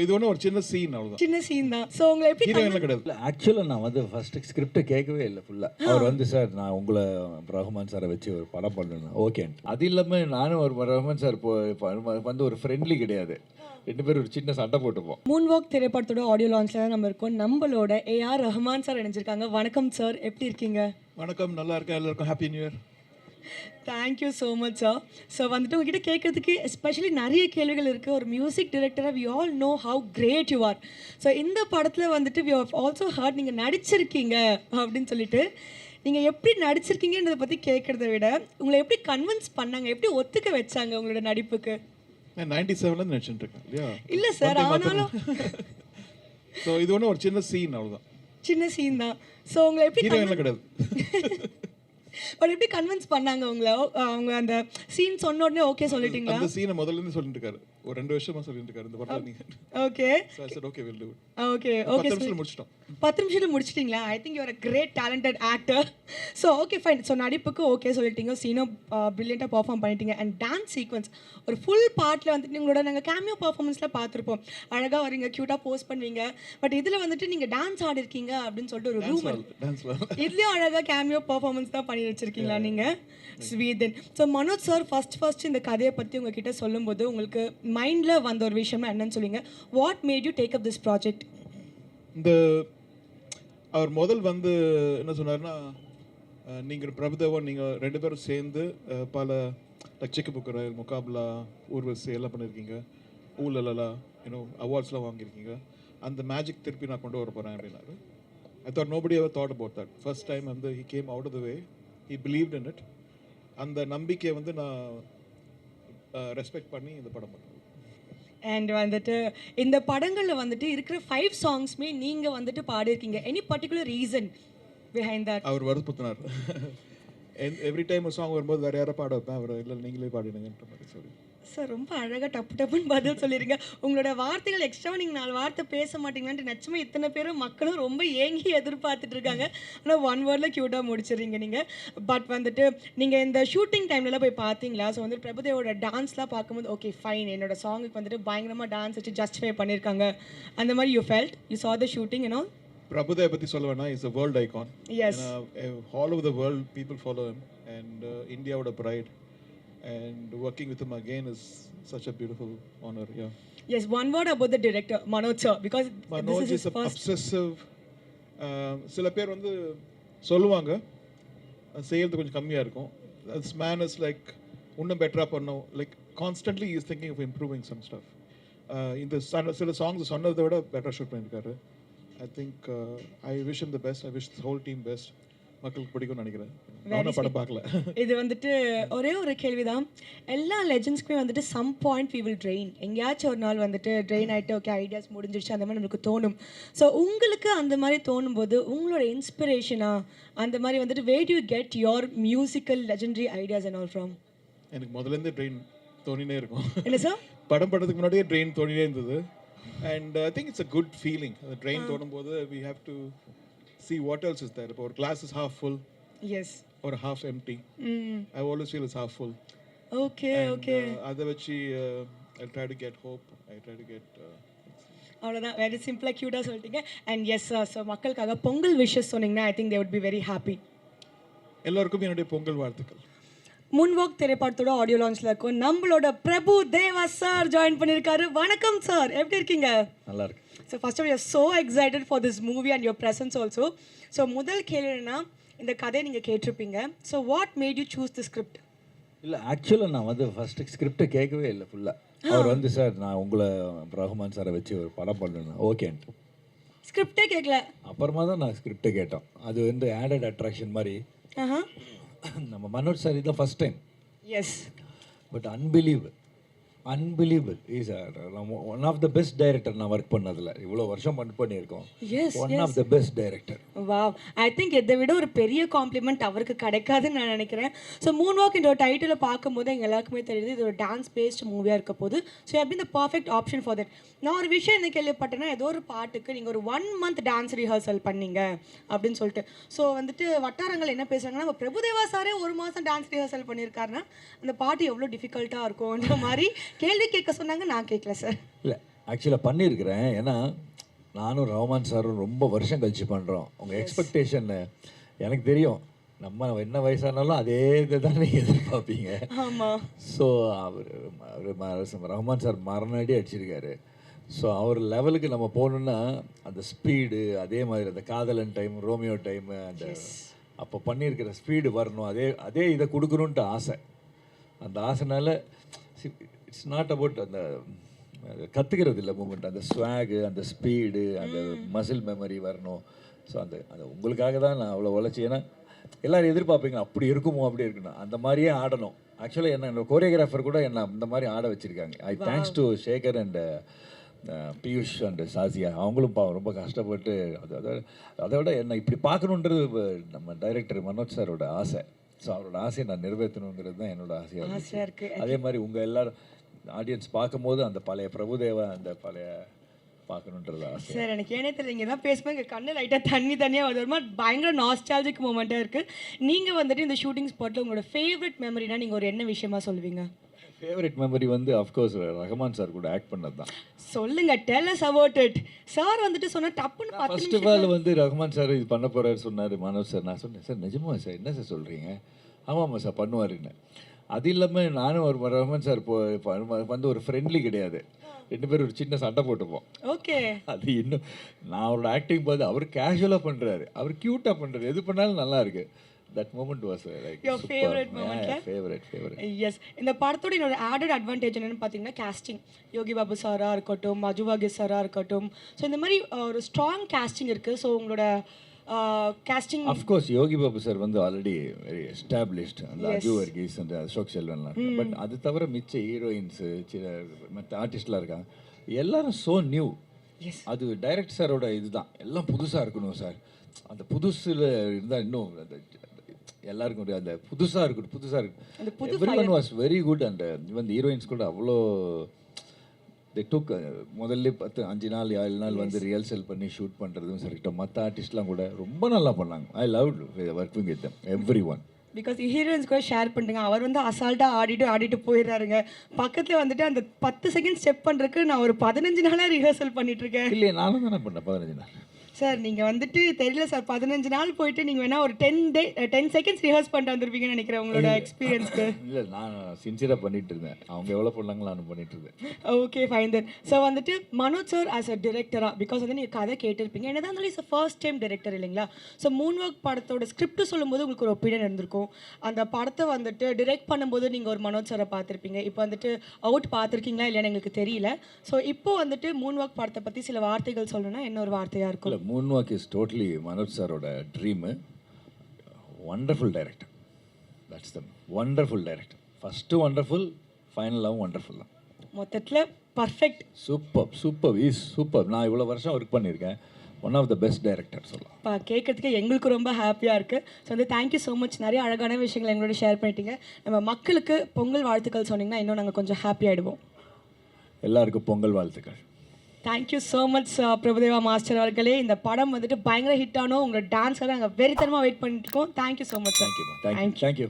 இது ஒன்று ஒரு சின்ன சீன் அவ்வளோதான். சின்ன சீன் தான். ஸோ உங்களை எப்படி ஹீரோயின்லாம் கிடையாது. இல்லை ஆக்சுவலாக நான் வந்து ஃபஸ்ட்டு ஸ்கிரிப்டை கேட்கவே இல்லை ஃபுல்லாக. அவர் வந்து சார் நான் உங்களை ரஹ்மான் சாரை வச்சு ஒரு படம் பண்ணணும் ஓகேன்ட்டு. அது இல்லாமல் நானும் ஒரு ரஹ்மான் சார் வந்து ஒரு ஃப்ரெண்ட்லி கிடையாது. 2 பேரும் ஒரு சின்ன சண்டை போட்டுப்போம். மூன் வாக் திரைப்படத்தோட ஆடியோ லான்ச்சில் தான் நம்ம இருக்கோம். நம்மளோட ஏஆர் ரஹ்மான் சார் இணைஞ்சிருக்காங்க. வணக்கம் சார், எப்படி இருக்கீங்க? வணக்கம், நல்லா இருக்கேன். எல்லாருக்கும் happy new year. Thank you so much sir. So வந்துட்டு உங்ககிட்ட கேட்கறதுக்கு எஸ்பெஷலி நிறைய கேள்விகள் இருக்குது. ஒரு மியூசிக் டிரெக்டராக we all know how great you are. So இந்த படத்தில் வந்துட்டு வி ஹவ் ஆல்சோ ஹர்ட் நீங்கள் நடிச்சிருக்கீங்க அப்படின்னு சொல்லிட்டு, நீங்கள் எப்படி நடிச்சிருக்கீங்கன்றதை பற்றி கேட்குறத விட உங்களை எப்படி கன்வின்ஸ் பண்ணாங்க, எப்படி ஒத்துக்க வச்சாங்க உங்களோட நடிப்புக்கு? 97லேருந்து நினச்சிட்டு இருக்கேன் இல்லையா? இல்லை சார், ஆனாலும் ஸோ இது ஒன்று ஒரு சின்ன சீன் அவ்வளோதான். சின்ன சீன் தான். ஸோ உங்களை எப்படி ஹீரோயின்லாம் கிடையாது. பட் எப்படி கன்வின்ஸ் பண்ணாங்க உங்களை? அவங்க அந்த சீன் சொன்ன உடனே ஓகே சொல்லிட்டீங்களா? அந்த சீனை முதல்ல இருந்து சொல்லிட்டு இருக்காரு, ஒரு 2 வருஷமா சொல்லிட்டு இருக்காரு இந்த படம் நீங்க. Okay okay will do it. Okay 10 நிமிஷத்துல முடிச்சிட்டோம். 10 நிமிஷத்துல முடிச்சிட்டீங்களா? I think you are a great talented actor. So okay fine. So நடிப்புக்கு ஓகே சொல்லிட்டீங்க, சீனும் பிரில்லியண்ட்டாக பர்ஃபார்ம் பண்ணிட்டீங்க. அண்ட் டான்ஸ் சீக்வன்ஸ் ஒரு ஃபுல் பார்ட்டில் வந்துட்டு உங்களோட நாங்கள் கேமியோ பர்ஃபார்மன்ஸில் பார்த்துருப்போம். அழகாக வரீங்க, க்யூட்டாக போஸ்ட் பண்ணுவீங்க. பட் இதில் வந்துட்டு நீங்கள் டான்ஸ் ஆடிருக்கீங்க அப்படின்னு சொல்லிட்டு ஒரு ரூமர். இதுலேயும் அழகாக கேமியோ பர்ஃபார்மன்ஸ் தான் பண்ணி வச்சிருக்கீங்களா நீங்கள்? ஸ்வீதன். ஸோ மனோஜ் சார் ஃபர்ஸ்ட் இந்த கதையை பற்றி உங்ககிட்ட சொல்லும்போது உங்களுக்கு மைண்டில் வந்த ஒரு விஷயம்னா என்னன்னு சொல்லுங்க. What made you take up this project? இந்த அவர் முதல் வந்து என்ன சொன்னார்னா, நீங்கள் பிரபுதேவன் நீங்கள் 2 பேரும் சேர்ந்து பல சிக்கு புக்கரல் முகாபலா ஊர்வசி எல்லாம் பண்ணியிருக்கீங்க, ஊழலா அவார்ட்ஸ்லாம் வாங்கியிருக்கீங்க. அந்த மேஜிக் திருப்பி நான் கொண்டு வர போகிறேன் அப்படின்னாரு. I thought nobody ever thought about that. First time வந்து he came out of the way, he believed in it. அந்த நம்பிக்கையை வந்து நான் ரெஸ்பெக்ட் பண்ணி இந்த படம் பண்ணுறேன். அண்ட் வந்துட்டு இந்த படங்களில் வந்துட்டு இருக்கிற 5 சாங்ஸ்மே நீங்கள் வந்துட்டு பாடியிருக்கீங்க. Any particular reason behind that? அவர் வருத்தத்தினார். எவ்ரி டைம் ஒரு சாங் வரும்போது வேறு யாரை பாட வைப்பேன், அவர் இல்லை நீங்களே பாடிடுங்கன்ற மாதிரி சொல்லி. சார் ரொம்ப அழகாக டப்புன்னு பதில் சொல்லிடுங்க. உங்களோட வார்த்தைகள் எக்ஸ்ட்ராவாக நீங்கள் 4 வார்த்தை பேச மாட்டீங்களான்ட்டு நிச்சயமாக இத்தனை பேரும் மக்களும் ரொம்ப ஏங்கி எதிர்பார்த்துட்டு இருக்காங்க. ஆனால் 1 வேர்டில் க்யூட்டாக முடிச்சிடுறீங்க நீங்கள். பட் வந்துட்டு நீங்கள் இந்த ஷூட்டிங் டைம்லலாம் போய் பார்த்தீங்களா? ஸோ வந்து பிரபுதேவோட டான்ஸ்லாம் பார்க்கும்போது ஓகே ஃபைன், என்னோட சாங்குக்கு வந்துட்டு பயங்கரமாக டான்ஸ் வச்சு ஜஸ்டிஃபை பண்ணியிருக்காங்க அந்த மாதிரி you felt you saw the shooting and all? Prabhudeva பற்றி சொல்ல வேணா, is a world icon. Yes. All over the world people follow him and Indiaவோட pride. And working with him again is such a beautiful honor. Yeah. Yes, one word about the director Manoj sir, because Manoj this is his first. obsessive. சில பேர் வந்து சொல்லுவாங்க செய்யறது கொஞ்சம் கம்மியாக இருக்கும். This man is like இன்னும் பெட்டராக பண்ணணும், like constantly is thinking of improving some stuff. இந்த சில சாங்ஸ் சொன்னதை விட பெட்டராக ஷூட் பண்ணியிருக்காரு. I think I wish him the best. I wish the whole team best. மக்களுக்கு பிடிக்கும்னு நினைக்கிறேன். நான் படம் பார்க்கல. இது வந்துட்டு ஒரே ஒரு கேள்விதான். எல்லா லெஜெண்ட்ஸ்க்குமே வந்துட்டு some point we will train. எங்கேயாச்சும் ஒரு நாள் வந்துட்டு ட்ரெயின் ஆகிட்டு ஓகே ஐடியாஸ் முடிஞ்சிருச்சு அந்த மாதிரி நம்மளுக்கு தோணும். ஸோ உங்களுக்கு அந்த மாதிரி தோணும் போது உங்களோட இன்ஸ்பிரேஷனாக அந்த மாதிரி வந்துட்டு where do you get your musical legendary ideas and all from? எனக்கு முதல்லேருந்து ட்ரெயின் தோணினே இருக்கும். என்ன சார்? படம் படத்துக்கு முன்னாடியே ட்ரெயின் தோணினே இருந்தது. And I think it's a good feeling. அந்த ட்ரெயின் தோணும் போது we have to see what else is there. Or glass is half full, yes, or half empty. I always feel it's half full. Okay. Adha vachi I try to get hope. I try to get அவ்வளோதான். Very சிம்பிளாக க்யூட்டாக சொல்லிட்டீங்க. And yes sir, so மக்களுக்காக Pongal wishes சொன்னீங்கன்னா I think they would be very happy. எல்லாருக்கும் என்னுடைய பொங்கல் வாழ்த்துக்கள். முன்வாக் திரைப்படத்தோட ஆடியோ லான்ச்சில் இருக்கும். நம்மளோட பிரபு தேவா சார் ஜாயின் பண்ணியிருக்காரு. வணக்கம் சார், எப்படி இருக்கீங்க? நல்லா இருக்கு. So first of you are so excited for this movie and your presence also. So முதல் கேள்வினா, இந்த கதையை நீங்கள் கேட்டிருப்பீங்க. So what made you choose the script? இல்லை ஆக்சுவலாக நான் வந்து ஃபஸ்ட்டு ஸ்கிரிப்டை கேட்கவே இல்லை ஃபுல்லாக. அவர் வந்து சார் நான் உங்களை ரஹ்மான் சாரை வச்சு ஒரு படம் பண்ணணும் ஓகேன்ட்டு. ஸ்கிரிப்டே கேட்கல? அப்புறமா தான் நான் ஸ்கிரிப்டை கேட்டோம். அது வந்து ஆடட் அட்ராக்ஷன் மாதிரி. நம்ம மனோஜ் சார் இதுதான் first time. Yes. But unbelievable is one of the best director நான் ஒர்க் பண்ணதில். இவ்வளோ வருஷம் பண்ணியிருக்கோம். One of the best director. Wow, I think இதை விட ஒரு பெரிய காம்ப்ளிமெண்ட் அவருக்கு கிடைக்காதுன்னு நான் நினைக்கிறேன். ஸோ மூன் வாக் இந்த ஒரு டைட்டிலை பார்க்கும்போது எங்கள் எல்லாருக்குமே தெரியுது இது ஒரு டான்ஸ் பேஸ்ட் மூவியாக இருக்க போது. ஸோ எப்படி இந்த பர்ஃபெக்ட் ஆப்ஷன் ஃபார் தட். நான் ஒரு விஷயம் என்ன கேள்விப்பட்டேன்னா, ஏதோ ஒரு பாட்டுக்கு நீங்கள் ஒரு 1 month டான்ஸ் ரிஹர்சல் பண்ணீங்க அப்படின்னு சொல்லிட்டு. ஸோ வந்துட்டு வட்டாரங்கள் என்ன பேசுகிறாங்கன்னா, நம்ம பிரபுதேவா சாரே 1 மாதம் டான்ஸ் ரிஹர்சல் பண்ணியிருக்காருன்னா அந்த பாட்டு எவ்வளோ டிஃபிகல்ட்டாக இருக்கும்ன்ற மாதிரி கேள்வி கேட்க சொன்னாங்க. நான் கேட்கல சார். இல்லை ஆக்சுவலாக பண்ணியிருக்கிறேன். ஏன்னா நானும் ரஹ்மான் சாரும் ரொம்ப வருஷம் கழிச்சு பண்ணுறோம். உங்கள் எக்ஸ்பெக்டேஷன் எனக்கு தெரியும். நம்ம என்ன வயசானாலும் அதே இதை தான் நீங்கள் எதிர்பார்ப்பீங்க. ஆமாம். ஸோ அவர் ரஹ்மான் சார் மரணடி அடிச்சிருக்காரு. ஸோ அவர் லெவலுக்கு நம்ம போகணுன்னா அந்த ஸ்பீடு, அதே மாதிரி அந்த காதலன் டைம், ரோமியோ டைமு, அந்த அப்போ பண்ணியிருக்கிற ஸ்பீடு வரணும். அதே இதை கொடுக்கணுன்ட்டு ஆசை. அந்த ஆசைனால இட்ஸ் நாட் அபவுட் அந்த கற்றுக்கிறது இல்லை மூமெண்ட், அந்த ஸ்வாகு, அந்த ஸ்பீடு, அந்த மசில் மெமரி வரணும். ஸோ அந்த உங்களுக்காக தான் நான் அவ்வளோ உழைச்சி. ஏன்னா எல்லோரும் எதிர்பார்ப்பீங்க அப்படி இருக்குமோ அப்படி இருக்கணும், அந்த மாதிரியே ஆடணும். ஆக்சுவலாக என்னோட கோரியோகிராஃபர் கூட என்ன அந்த மாதிரி ஆட வச்சுருக்காங்க. I thanks to Shekhar and Piyush and Shazia. அவங்களும் ரொம்ப கஷ்டப்பட்டு அதை விட என்னை இப்படி பார்க்கணுன்றது நம்ம டைரக்டர் மனோஜ் சாரோட ஆசை. ஸோ அவரோட ஆசையை நான் நிறைவேற்றணுங்கிறது தான் என்னோட ஆசையாக இருக்கு. அதே மாதிரி உங்கள் எல்லோரும் ஆடியன்ஸ் பார்க்கும்போது அந்த பழைய பிரபுதேவா, அந்த பழைய பார்க்கணுன்றது ஆசை. சார் எனக்கு ஏனே தெரியல, இங்கே தான் பேசும்போது எங்கள் கண்ணு லைட்டாக தண்ணியாக வருது. ஒரு மாதிரி பயங்கர நாஸ்டாலஜிக் மூமெண்ட்டாக இருக்குது. நீங்கள் வந்துட்டு இந்த ஷூட்டிங் ஸ்பாட்டில் உங்களோட ஃபேவரட் மெமரினா நீங்கள் ஒரு என்ன விஷயமா சொல்லுவீங்க? ஃபேவரட் மெமரி வந்து அஃப்கோர்ஸ் ரஹ்மான் சார் கூட ஆக்ட் பண்ணது தான். சொல்லுங்க, tell us about it. Sir வந்துட்டு சொன்னா டப்புன்னு ஃபர்ஸ்ட் ஆஃப் ஆல் வந்து ரஹ்மான் சார் இது பண்ண போகிறாரு சொன்னார் மனோஜ் சார். நான் சொன்னேன், சார் நிஜமா சார், என்ன சார் சொல்கிறீங்க? ஆமாம்மா சார் பண்ணுவாருன்னு. அது இல்லாமல் நானும் ஒரு ரஹ்மான் சார் வந்து ஒரு ஃப்ரெண்ட்லி கிடையாது. 2 பேரும் ஒரு சின்ன சண்டை போட்டுப்போம். ஓகே. அது இன்னும் நான் அவரோட ஆக்டிங் பார்த்து அவர் கேஷுவலாக பண்ணுறாரு, அவர் க்யூட்டாக பண்ணுறாரு, எது பண்ணாலும் நல்லா இருக்கு. That moment was like your favorite moment. Yeah, favorite. Yes. இந்த படத்தோட இன்னொரு ஆடட் அட்வான்டேஜ் என்னன்னு பார்த்தீங்கன்னா casting. யோகி பாபு சாரா இருக்கட்டும், மஜுவாகி சாரா இருக்கட்டும். ஸோ இந்த மாதிரி ஒரு ஸ்ட்ராங் casting இருக்குது. ஸோ உங்களோட casting of course Yogi Babu sir வந்து ஆல்ரெடி வெரி எஸ்டாப்ளிஷ்ட். அந்த அஜு வர்கீஸ் அந்த அசோக் செல்வன்லாம். பட் அது தவிர மிச்ச ஹீரோயின்ஸு மற்ற ஆர்டிஸ்ட்லாம் இருக்காங்க, எல்லாரும் ஸோ நியூ. அது டைரக்டர் சாரோட இதுதான், எல்லாம் புதுசாக இருக்கணும் சார். அந்த புதுசில் இருந்தால் இன்னும் அந்த எல்லாருக்கும் ஒரு அந்த புதுசாக இருக்கட்டும். Everyone was very good. And even heroines கூட அவ்வளோ தே டுக். முதல்ல 5 நாள் 7 நாள் வந்து ரிஹர்சல் பண்ணி ஷூட் பண்ணுறதும் சரிக்கிட்டோம். மற்ற ஆர்டிஸ்ட்லாம் கூட ரொம்ப நல்லா பண்ணாங்க. I love working with them everyone. Because heroines கூட ஷேர் பண்ணுங்க. அவர் வந்து அசால்ட்டாக ஆடிட்டு போயிடுறாருங்க. பக்கத்தில் வந்துட்டு அந்த 10 செகண்ட் ஸ்டெப் பண்ணுறதுக்கு நான் ஒரு 15 நாளாக ரிஹர்சல் பண்ணிட்டுருக்கேன். இல்லையே, நானும் தானே பண்ணேன் 15 நாள். சார் நீங்கள் வந்துட்டு தெரியல சார், 15 நாள் போயிட்டு நீங்கள் வேணால் ஒரு 10 செகண்ட்ஸ் ரிஹர்ஸ் பண்ணிட்டு வந்திருப்பீங்கன்னு நினைக்கிறேன் உங்களோட எக்ஸ்பீரியன்ஸ்க்கு. இல்லை, நான் சின்சியராக பண்ணிட்டு இருந்தேன். அவங்க எவ்வளோ பண்ணாங்களோ நான் பண்ணிட்டு இருந்தேன். Okay fine then. ஸோ வந்துட்டு மனோஜ் சார் ஆஸ் அ டிரெக்டராக, பிகாஸ் வந்து நீங்கள் கதை கேட்டிருப்பீங்க, என்னதான் இருந்தாலும் இஸ் ஃபர்ஸ்ட் டைம் டிரெக்டர் இல்லைங்களா? ஸோ மூன் ஒர்க் படத்தோட ஸ்கிரிப்ட் சொல்லும்போது உங்களுக்கு ஒரு ஒப்பீனியன் இருந்திருக்கும். அந்த படத்தை வந்துட்டு டிரெக்ட் பண்ணும்போது நீங்கள் ஒரு மனோஜ் சாரை பார்த்துருப்பீங்க. இப்போ வந்துட்டு அவுட் பார்த்துருக்கீங்களா இல்லைன்னு எங்களுக்கு தெரியல. ஸோ இப்போ வந்துட்டு மூன் ஒர்க் படத்தை பற்றி சில வார்த்தைகள் சொல்லணும்னா என்ன ஒரு வார்த்தையாக இருக்கும்? Moonwalk is totally Manoj சாரோட dream. Wonderful director. That's the wonderful director. First wonderful, ஃபைனலாகவும் வண்டர்ஃபுல் தான். மொத்தத்தில் பர்ஃபெக்ட். சூப்பர். நான் இவ்வளோ வருஷம் ஒர்க் பண்ணியிருக்கேன். One of the best director சொல்லலாம். இப்போ கேட்குறதுக்கு எங்களுக்கு ரொம்ப ஹாப்பியாக இருக்குது. ஸோ வந்து தேங்க்யூ ஸோ மச். நிறைய அழகான விஷயங்கள் எங்களோட ஷேர் பண்ணிட்டீங்க. நம்ம மக்களுக்கு பொங்கல் வாழ்த்துக்கள் சொன்னீங்கன்னா இன்னும் நாங்கள் கொஞ்சம் ஹாப்பி ஆகிடுவோம். எல்லாருக்கும் பொங்கல் வாழ்த்துக்கள். Thank you so much Prabhudeva master அவர்களே. இந்த படம் வந்துட்டு பயங்கர ஹிட் ஆனோம். உங்களோட டான்ஸ்க்காக நாங்கள் வெறித்தனமாக வெயிட் பண்ணிட்டு இருக்கோம். Thank you so much. தேங்க்யூ.